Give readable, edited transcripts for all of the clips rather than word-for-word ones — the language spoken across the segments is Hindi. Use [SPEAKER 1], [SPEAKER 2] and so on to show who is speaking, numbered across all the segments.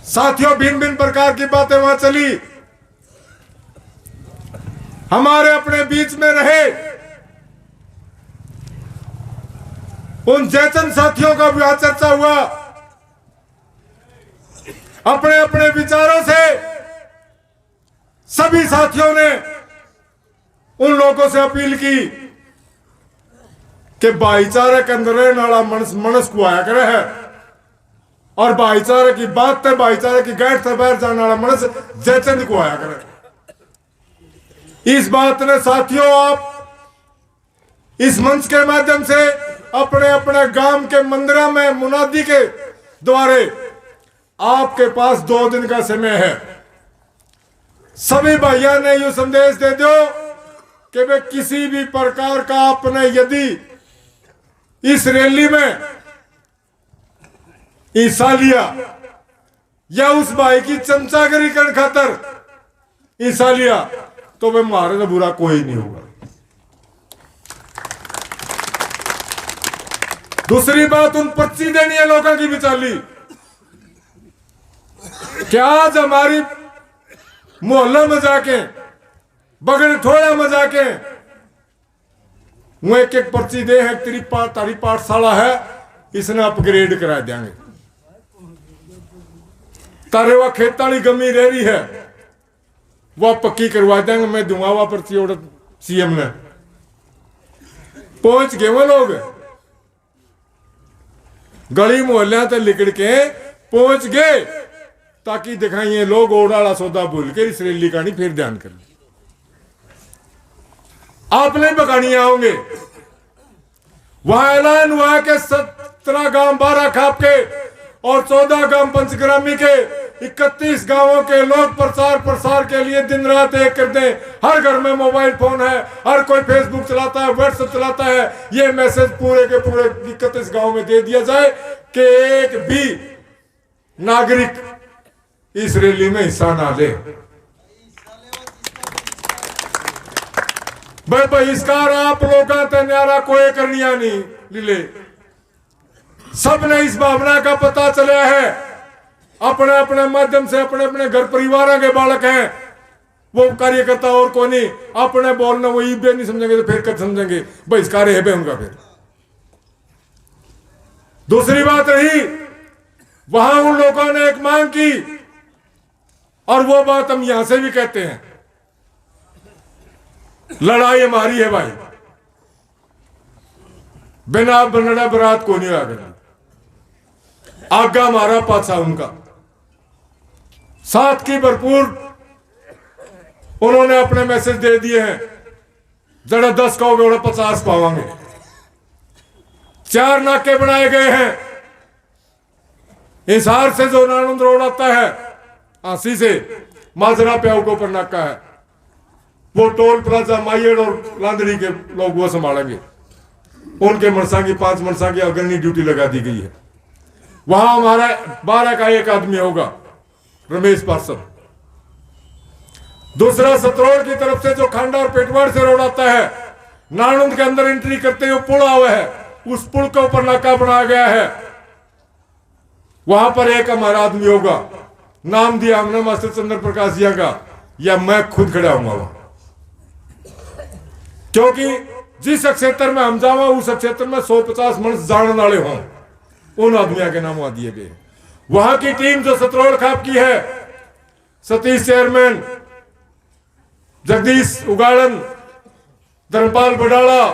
[SPEAKER 1] साथियों, भिन्न भिन्न प्रकार की बातें वहां चली, हमारे अपने बीच में रहे उन जयचंद साथियों का भी चर्चा हुआ। अपने अपने विचारों से सभी साथियों ने उन लोगों से अपील की कि भाईचारे के अंदर रहने वाला मनुष्य को आया करे है, और भाईचारे की बात है, भाईचारे की गांठ से बाहर जाने वाला मनुष्य जयचंद को आया करे। इस बात ने साथियों, आप इस मंच के माध्यम से अपने अपने गांव के मंदिरों में मुनादी के द्वारे आपके पास 2 दिन का समय है। सभी भाइयों ने यह संदेश दे दो कि वे किसी भी प्रकार का आपने यदि इस रैली में हिस्सा लिया या उस भाई की चमचागिरी करने खातर हिस्सा लिया तो वे मारे तो बुरा कोई नहीं होगा। दूसरी बात, उन पर्ची देनी है लोगों की बिचाली। क्या आज हमारी मोहल्ला में जाके बगड़ थोड़ा में जाके वो एक एक पर्ची दे है, तारी पाठशाला है, इसने अपग्रेड करा देंगे, तारे वह खेताली गमी रह रही है वह पक्की करवा देंगे, मैं दूंगा वह पर्ची ऑर्डर सीएम ने। पहुंच गए वो लोग, गली मोहल्ला तक लिकड़ के पहुंच गए ताकि दिखाइए लोग ओडाला सौदा भूल के इस रैली का नहीं फिर ध्यान कर ले। आप नहीं बगानी आओगे। वहां ऐलान हुआ कि 17 गांव 12 खाप के और 14 गांव पंचग्रामी के 31 गांवों के लोग प्रचार प्रसार के लिए दिन रात एक कर दें। हर घर में मोबाइल फोन है, हर कोई फेसबुक चलाता है, व्हाट्सएप चलाता है। ये मैसेज पूरे के पूरे 31 गांव में दे दिया जाए कि एक भी नागरिक इस रैली में हिस्सा ना ले। भाई बहिष्कार आप लोगों का न्यारा कोई करनिया नहीं लीले। सबने इस भावना का पता चला है, अपने अपने माध्यम से अपने अपने घर परिवार के बालक हैं, वो कार्यकर्ता और कोई नहीं। अपने बोलना वो ईबे नहीं समझेंगे तो फिर कब समझेंगे बहिष्कार है उनका। फिर दूसरी बात रही, वहां उन लोगों ने एक मांग की और वो बात हम यहां से भी कहते हैं, लड़ाई हमारी है भाई, बिना बनड़ा बरात को नहीं आगे, आगा हमारा पाछा उनका। साथ की भरपूर उन्होंने अपने मैसेज दे दिए हैं, जरा 10 कहोगे बड़ा 50 पावांगे। 4 नाके बनाए गए हैं। हिसार से जो नानंद रोड आता है, आसी से माजरा प्याऊ के ऊपर नाका है, वो टोल प्लाजा माइयड़ और लांदड़ी के लोग वो संभालेंगे। उनके मरसा की 5 मरसा की अग्रणी ड्यूटी लगा दी गई है। वहां हमारा 12 का एक आदमी होगा, रमेश पार्षद। दूसरा सतरोड़ की तरफ से जो खांडा और पेटवाड़ से रोड आता है, नानंद के अंदर एंट्री करते हुए पुल हुआ है, उस पुल के ऊपर नाका बनाया गया है। वहां पर एक हमारा आदमी होगा, नाम दिया हमने मास्टर चंद्र प्रकाश जिया का, या मैं खुद खड़ा हूंगा वहां। क्योंकि जिस क्षेत्र में हम जावा उस क्षेत्र में 150 मनुष्य जानने वाले हों, उन आदमियों के नाम वहां दिए गए। वहां की टीम जो सतरोड़ खाप की है, सतीश चेयरमैन, जगदीश उगाड़न, धर्मपाल बडाला,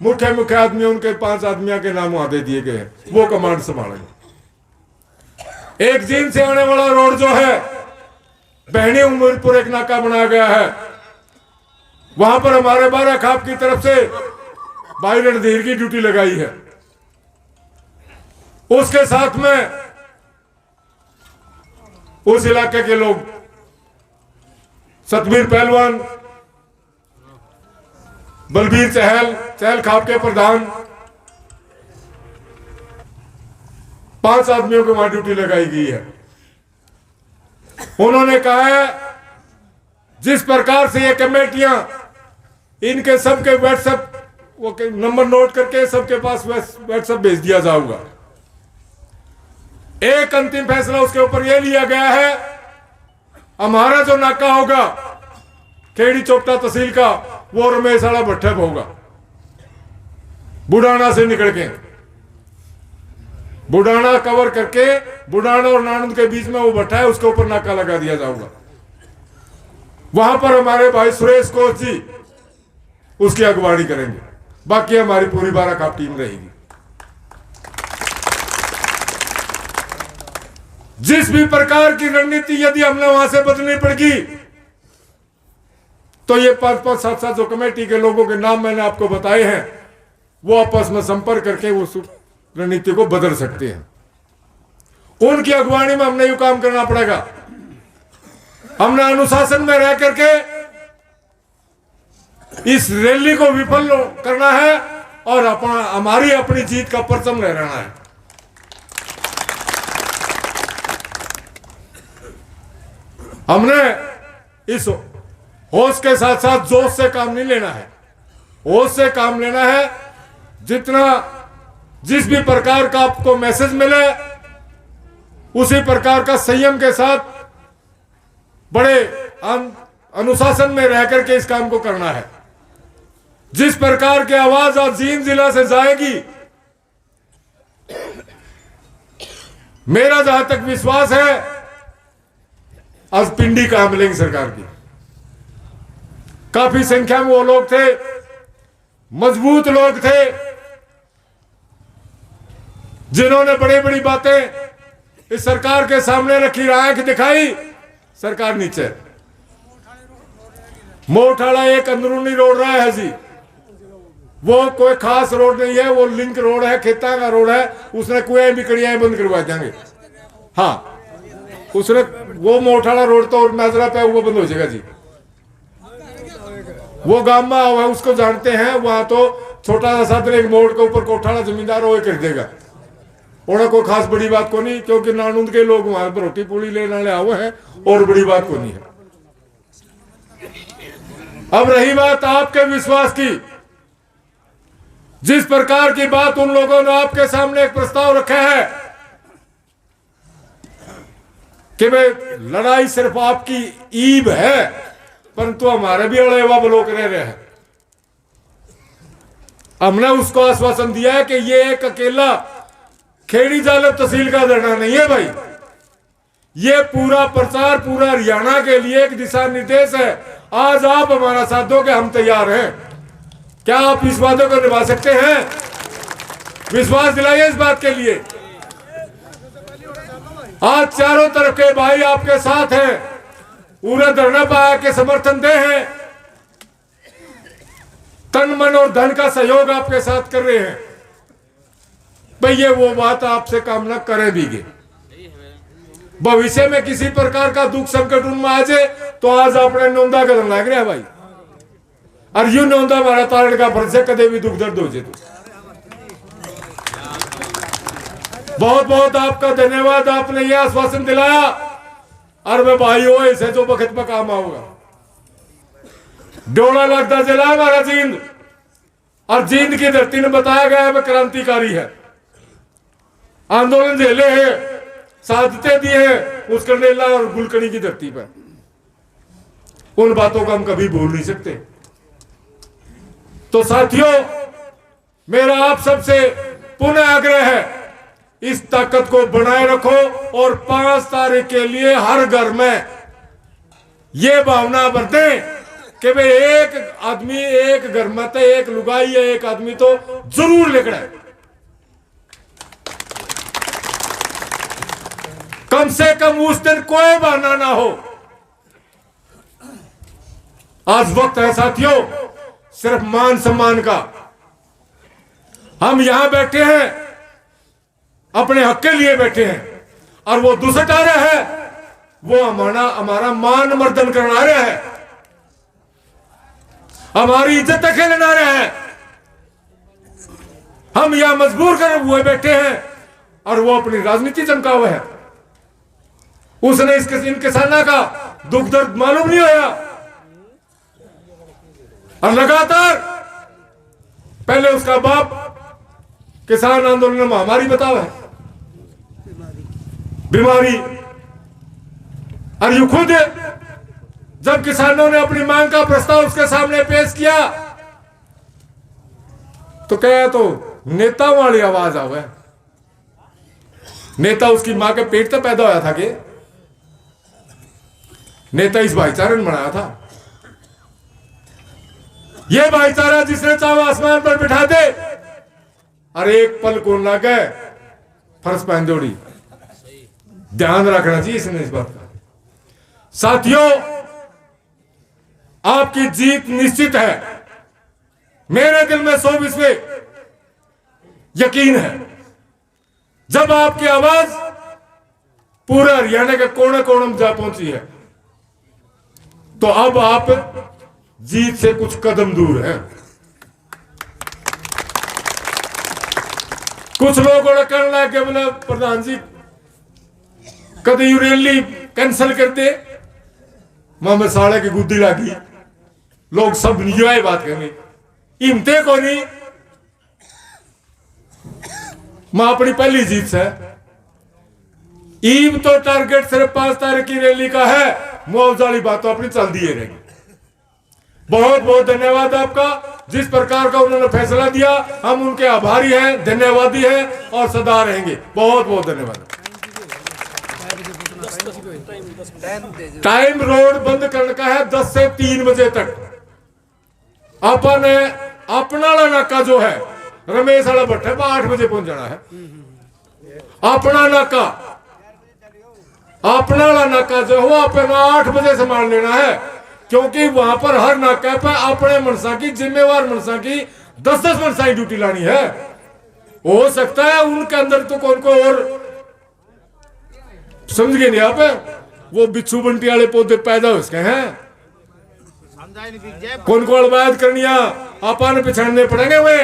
[SPEAKER 1] मुख्य मुख्य आदमी, उनके 5 आदमियों के नाम वहां दे दिए गए हैं। वो कमांड संभालेंगे। एक जीन से आने वाला रोड जो है, बहनी उमरपुर एक नाका बनाया गया है, वहां पर हमारे 12 खाप की तरफ से भाई रणधीर की ड्यूटी लगाई है। उसके साथ में उस इलाके के लोग, सतबीर पहलवान, बलबीर चहल खाप के प्रधान, 5 आदमियों को वहां ड्यूटी लगाई गई है। उन्होंने कहा है जिस प्रकार से ये कमेटियां, इनके सबके व्हाट्सएप वो नंबर नोट करके सबके पास व्हाट्सएप भेज दिया जाऊंगा। एक अंतिम फैसला उसके ऊपर यह लिया गया है, हमारा जो नाका होगा खेड़ी चोपटा तहसील का, वो रमेशवाड़ा भट्टे पर होगा। बुढ़ाना से निकल के बुढ़ाना कवर करके बुढ़ाना और नानंद के बीच में वो भट्टा है, उसके ऊपर नाका लगा दिया जाऊंगा। वहां पर हमारे भाई सुरेश कोच जी उसकी अगवानी करेंगे, बाकी हमारी पूरी बाराखाप टीम रहेगी। जिस भी प्रकार की रणनीति यदि हमने वहां से बदलनी पड़ेगी, तो ये 5-5, 7-7 जो कमेटी के लोगों के नाम मैंने आपको बताए हैं, वो आपस में संपर्क करके उस रणनीति को बदल सकते हैं। उनकी अगवानी में हमने यू काम करना पड़ेगा। हमने अनुशासन में रह करके इस रैली को विफल करना है और हमारी अपनी जीत का परचम लहराना है। हमने इस होश के साथ साथ जोश से काम नहीं लेना है, होश से काम लेना है। जितना जिस भी प्रकार का आपको मैसेज मिले, उसी प्रकार का संयम के साथ बड़े अनुशासन में रह करके इस काम को करना है। जिस प्रकार की आवाज आज जींद जिला से जाएगी, मेरा जहां तक विश्वास है आज पिंडी कहां मिलेंगी सरकार की। काफी संख्या में वो लोग थे, मजबूत लोग थे, जिन्होंने बड़ी बड़ी बातें इस सरकार के सामने रखी, आंख दिखाई। सरकार नीचे मोठाड़ा एक अंदरूनी रोड रहा है जी, वो कोई खास रोड नहीं है, वो लिंक रोड है, खेता का रोड है। उसने कुएं भी कड़ियां बंद करवा देंगे। हाँ, उसने वो मोठाड़ा रोड तो नजरा पे वो बंद हो जाएगा जी। वो गांव में हुआ है, उसको जानते हैं। वहां तो छोटा सा साधन एक मोड़ के ऊपर कोठाड़ा जमींदार वो कर देगा, और कोई खास बड़ी बात को नहीं, क्योंकि नानूंद के लोग वहां पर रोटी पूड़ी लेने वाले आए हैं, और बड़ी बात को नहीं है। अब रही बात आपके विश्वास की, जिस प्रकार की बात उन लोगों ने आपके सामने एक प्रस्ताव रखा है कि भाई लड़ाई सिर्फ आपकी ईब है, परंतु हमारे भी अड़े हुआ लोग रह रहे हैं। हमने उसको आश्वासन दिया है कि ये एक अकेला खेड़ी जालब तहसील का धरना नहीं है भाई, ये पूरा प्रचार पूरा हरियाणा के लिए एक दिशा निर्देश है। आज आप हमारा साथ दोगे, हम तैयार हैं। क्या आप इस वादे को निभा सकते हैं? विश्वास दिलाइए इस बात के लिए। आज चारों तरफ के भाई आपके साथ हैं, पूरा धरना पाया के समर्थन दे हैं, तन मन और धन का सहयोग आपके साथ कर रहे हैं। भाई ये वो बात आपसे कामना करें भी गे। भविष्य में किसी प्रकार का दुख संकट उनमें आ जाए तो आज अपने नौंदा कदम लग रहा है भाई, और यू नौंदा हमारा तारण का फर्ज है, कदे भी दुख दर्द हो जाए तो। बहुत बहुत आपका धन्यवाद, आपने यह आश्वासन दिलाया। और मैं भाई हो ऐसे जो वक्त में काम आऊंगा। डोला लगता जिला हमारा जींद, और जींद की धरती ने बताया गया है क्रांतिकारी है, आंदोलन झेले हैं, साधते दिए हैं उस कंडेला और गुलकड़ी की धरती पर। उन बातों को हम कभी भूल नहीं सकते। तो साथियों, मेरा आप सबसे पुनः आग्रह है, इस ताकत को बनाए रखो और 5 तारीख के लिए हर घर में यह भावना बरतें कि भाई एक आदमी एक घर में तो एक लुगाई या एक आदमी तो जरूर निकले। कम से कम उस दिन कोई बहाना ना हो। आज वक्त है साथियों सिर्फ मान सम्मान का। हम यहां बैठे हैं, अपने हक के लिए बैठे हैं, और वो दूसरा आ रहा है, वो हमारा मान मर्दन करना रहा है, हमारी इज्जत खेलने आ रहा है। हम यहां मजबूर कर हुए बैठे हैं, और वो अपनी राजनीति चमका हुआ है। उसने इन किसानों का दुख दर्द मालूम नहीं होया, और लगातार पहले उसका बाप किसान आंदोलन में महामारी बतावा है, बीमारी। और यू खुद जब किसानों ने अपनी मांग का प्रस्ताव उसके सामने पेश किया तो क्या तो नेताओं वाली आवाज आवे। नेता उसकी मां के पेट से पैदा होया था कि नेता इस भाईचारे ने बनाया था। यह भाईचारा जिसने चाहो आसमान पर बिठा दे और एक पल को लगे फर्श पहन जोड़ी। ध्यान रखना चाहिए इसने इस बात का। साथियों, आपकी जीत निश्चित है, मेरे दिल में 100% यकीन है। जब आपकी आवाज पूरा हरियाणा के कोने कोने में जा पहुंची है तो अब आप जीत से कुछ कदम दूर हैं। कुछ लोग कहने लगे बोले प्रधान जी कभी रैली कैंसिल कर दे। मामे साले की गुद्दी लगी, लोग सब निजवाई बात करेंगे हिम्मते को नहीं। मां अपनी पहली जीत है। ईब तो टारगेट सिर्फ 5 तारीख की रैली का है, मुआवजा वाली बात तो अपनी चल दी रहेगी। बहुत बहुत धन्यवाद आपका, जिस प्रकार का उन्होंने फैसला दिया हम उनके आभारी हैं, धन्यवादी हैं और सदा रहेंगे। बहुत बहुत धन्यवाद। टाइम रोड बंद करने का है 10 से 3 बजे तक। अपन अपना नाका जो है रमेश वाला भट्टे 8 बजे पहुंच जाना है। अपना नाका जो है अपन 8 बजे से मान लेना है, क्योंकि वहां पर हर नाका पे अपने मनसा की जिम्मेवार मनसा की 10-10 मनसा की ड्यूटी लानी है। हो सकता है उनके अंदर तो कौन को और समझ गए नहीं आप, वो बिच्छू बंटी वाले पौधे पैदा हो सके हैं। कौन को अड़वायत करनिया अपन पिछड़ने पड़ेंगे वे।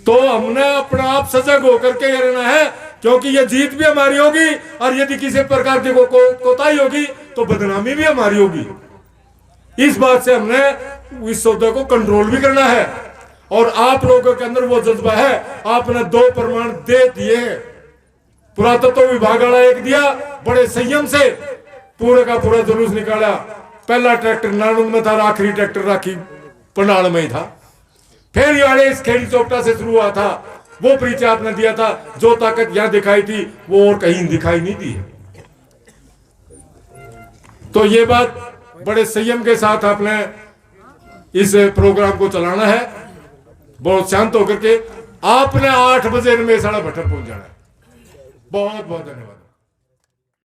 [SPEAKER 1] तो हमने अपना आप सजग होकर के रहना है, क्योंकि ये जीत भी हमारी होगी और यदि किसी प्रकार की कोताही होगी तो बदनामी भी हमारी होगी। इस बात से हमने इस सौदे को कंट्रोल भी करना है। और आप लोगों के अंदर वो जज्बा है, आपने 2 प्रमाण दे दिए हैं। पुरातत्व विभाग वाला एक दिया, बड़े संयम से पूरे का पूरा जुलूस निकाला। पहला ट्रैक्टर नानुंद में था, आखिरी ट्रैक्टर राखी पंडाल में ही था। फिर यारे इस खेड़ी चौपटा से शुरू हुआ था। वो परिचय आपने दिया था, जो ताकत यहां दिखाई थी वो और कहीं दिखाई नहीं दी। तो ये बात बड़े संयम के साथ आपने इस प्रोग्राम को चलाना है। बहुत शांत होकर के आपने 8 बजे रमेश वाला भट्टर पहुंच जाना है। बहुत बहुत धन्यवाद।